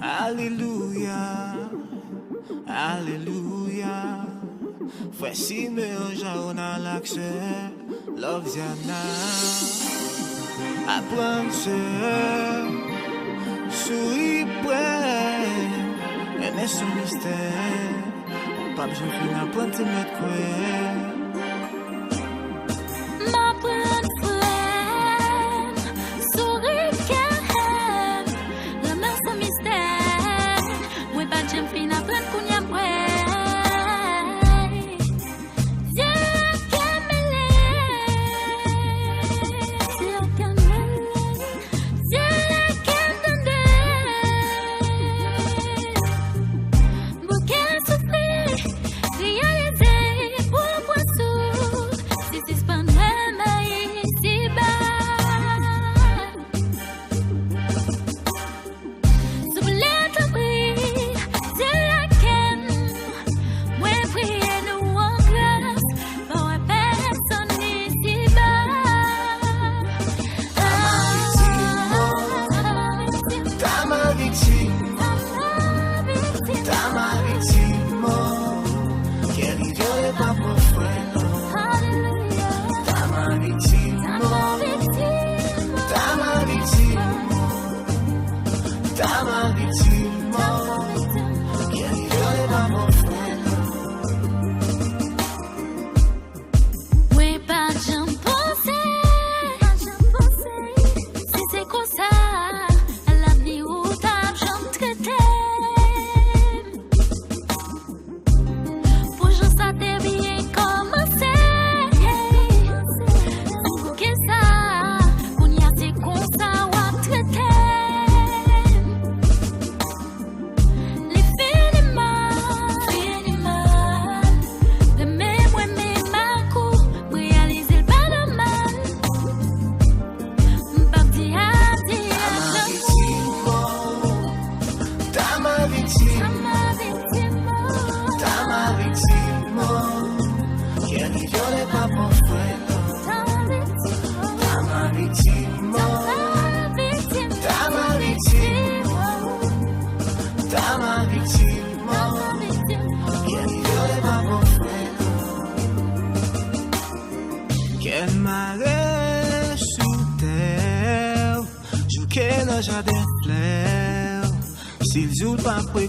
Alléluia, Alléluia. Voici me on a l'accès, love Ziana. Apprendre souris près, aimer son mystère. Pas besoin de apprendre à mettre quoi.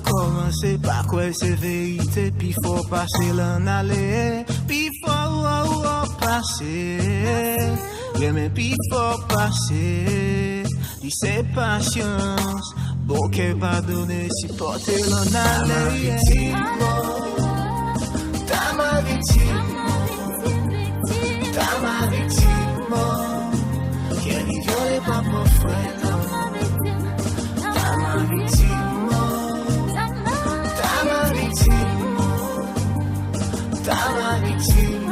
Commencer par quoi c'est vérité, puis faut passer l'en aller, puis faut passer, mais puis faut passer, puis c'est patience, bon qu'elle va donner, si porter l'en aller. T'as ma victime, qui est violée par mon frère, t'as ma victime. T'as ma victime,